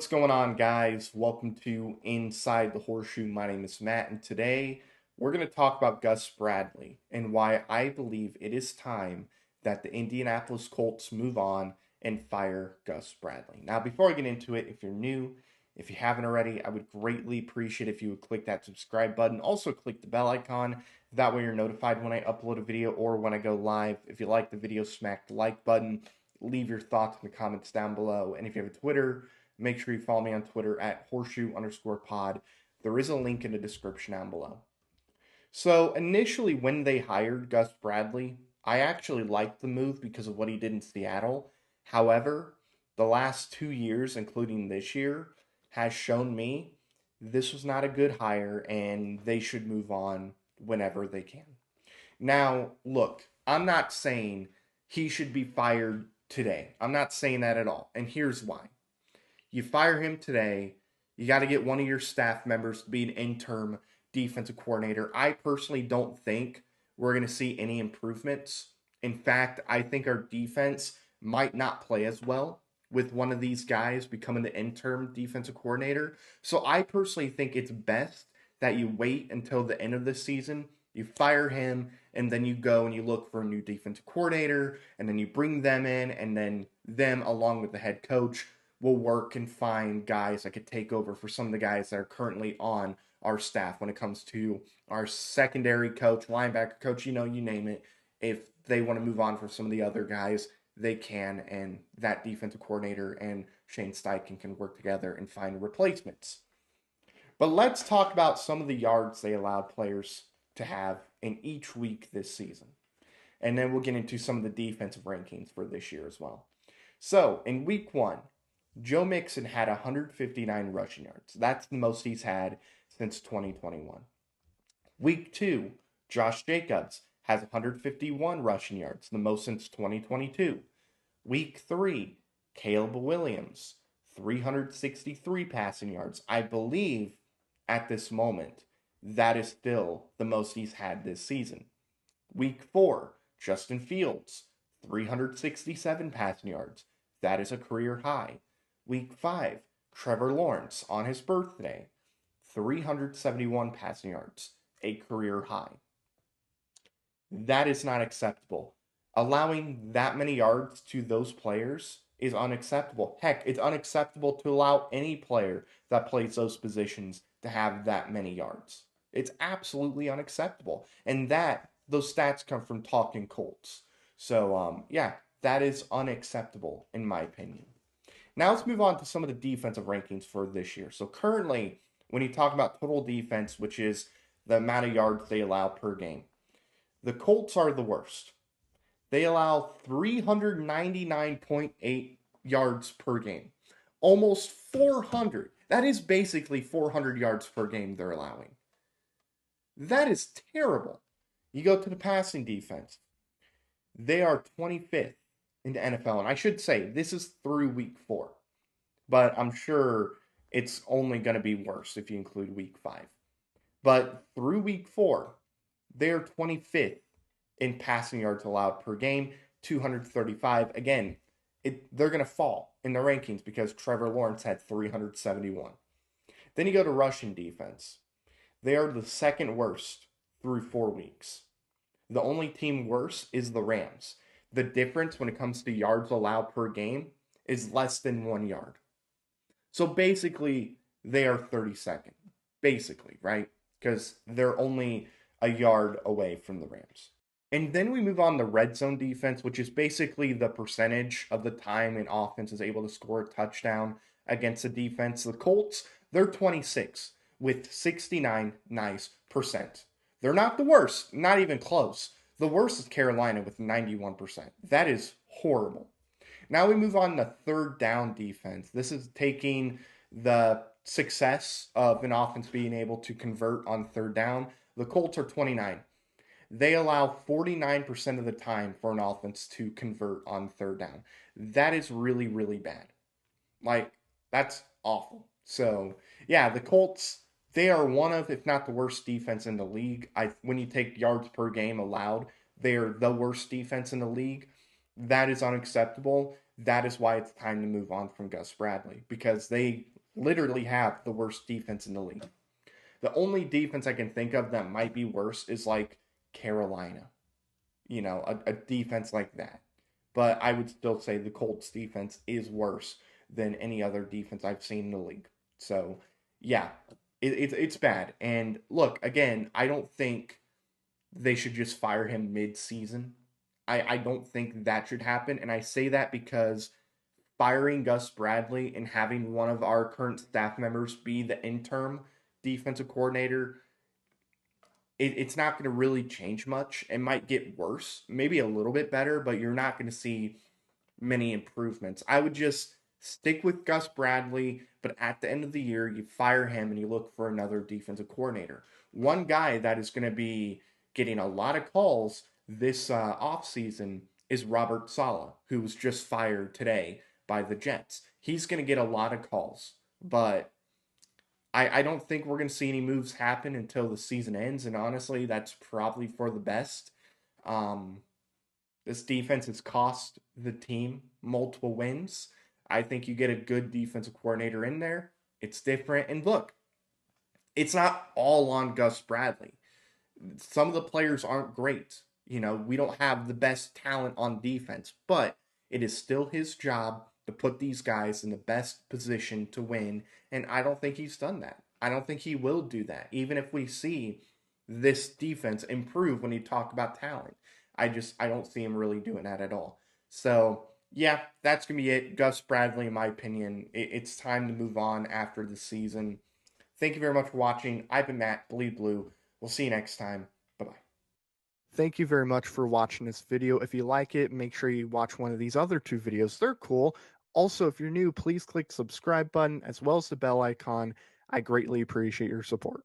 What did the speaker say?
What's going on, guys? Welcome to Inside the Horseshoe. My name is Matt, and today we're going to talk about Gus Bradley and why I believe it is time that the Indianapolis Colts move on and fire Gus Bradley. Now, before I get into it, if you're new, if you haven't already, I would greatly appreciate if you would click that subscribe button. Also, click the bell icon. That way, you're notified when I upload a video or when I go live. If you like the video, smack the like button. Leave your thoughts in the comments down below. And if you have a Twitter, make sure you follow me on Twitter at horseshoe_pod. There is a link in the description down below. So initially, when they hired Gus Bradley, I actually liked the move because of what he did in Seattle. However, the last 2 years, including this year, has shown me this was not a good hire and they should move on whenever they can. Now, look, I'm not saying he should be fired today. I'm not saying that at all. And here's why. You fire him today, you got to get one of your staff members to be an interim defensive coordinator. I personally don't think we're going to see any improvements. In fact, I think our defense might not play as well with one of these guys becoming the interim defensive coordinator. So I personally think it's best that you wait until the end of the season, you fire him, and then you go and you look for a new defensive coordinator, and then you bring them in, and then them, along with the head coach, will work and find guys that could take over for some of the guys that are currently on our staff when it comes to our secondary coach, linebacker coach, you name it. If they want to move on for some of the other guys, they can, and that defensive coordinator and Shane Steichen can work together and find replacements. But let's talk about some of the yards they allowed players to have in each week this season. And then we'll get into some of the defensive rankings for this year as well. So, in week 1, Joe Mixon had 159 rushing yards. That's the most he's had since 2021. Week 2, Josh Jacobs has 151 rushing yards, the most since 2022. Week 3, Caleb Williams, 363 passing yards. I believe at this moment that is still the most he's had this season. Week 4, Justin Fields, 367 passing yards. That is a career high. Week 5, Trevor Lawrence on his birthday, 371 passing yards, a career high. That is not acceptable. Allowing that many yards to those players is unacceptable. Heck, it's unacceptable to allow any player that plays those positions to have that many yards. It's absolutely unacceptable. And those stats come from Talking Colts. So, that is unacceptable in my opinion. Now let's move on to some of the defensive rankings for this year. So currently, when you talk about total defense, which is the amount of yards they allow per game, the Colts are the worst. They allow 399.8 yards per game. Almost 400. That is basically 400 yards per game they're allowing. That is terrible. You go to the passing defense. They are 25th in the NFL. And I should say, this is through week 4. But I'm sure it's only going to be worse if you include week 5. But through week 4, they're 25th in passing yards allowed per game, 235. Again, they're going to fall in the rankings because Trevor Lawrence had 371. Then you go to rushing defense. They are the second worst through 4 weeks. The only team worse is the Rams. The difference when it comes to yards allowed per game is less than 1 yard. So basically, they are 32nd. Basically, right? Because they're only a yard away from the Rams. And then we move on to red zone defense, which is basically the percentage of the time an offense is able to score a touchdown against a defense. The Colts, they're 26 with 69 nice percent. They're not the worst, not even close. The worst is Carolina with 91%. That is horrible. Now we move on to third down defense. This is taking the success of an offense being able to convert on third down. The Colts are 29. They allow 49% of the time for an offense to convert on third down. That is really, really bad. That's awful. So, the Colts, they are one of, if not the worst defense in the league. When you take yards per game allowed, they are the worst defense in the league. That is unacceptable. That is why it's time to move on from Gus Bradley because they literally have the worst defense in the league. The only defense I can think of that might be worse is like Carolina, a defense like that. But I would still say the Colts defense is worse than any other defense I've seen in the league. So, yeah, it's bad. And look, again, I don't think they should just fire him mid-season. I don't think that should happen. And I say that because firing Gus Bradley and having one of our current staff members be the interim defensive coordinator, it's not going to really change much. It might get worse, maybe a little bit better, but you're not going to see many improvements. I would just stick with Gus Bradley, but at the end of the year, you fire him and you look for another defensive coordinator. One guy that is going to be getting a lot of calls this offseason is Robert Saleh, who was just fired today by the Jets. He's going to get a lot of calls, but I don't think we're going to see any moves happen until the season ends. And honestly, that's probably for the best. Um, this defense has cost the team multiple wins. I think you get a good defensive coordinator in there. It's different. And look, it's not all on Gus Bradley. Some of the players aren't great. We don't have the best talent on defense, but it is still his job to put these guys in the best position to win. And I don't think he's done that. I don't think he will do that, even if we see this defense improve when you talk about talent. I don't see him really doing that at all. So yeah, that's gonna be it. Gus Bradley, in my opinion, it's time to move on after the season. Thank you very much for watching. I've been Matt, Bleed Blue. We'll see you next time. Bye bye. Thank you very much for watching this video. If you like it, make sure you watch one of these other two videos. They're cool. Also, if you're new, please click the subscribe button as well as the bell icon. I greatly appreciate your support.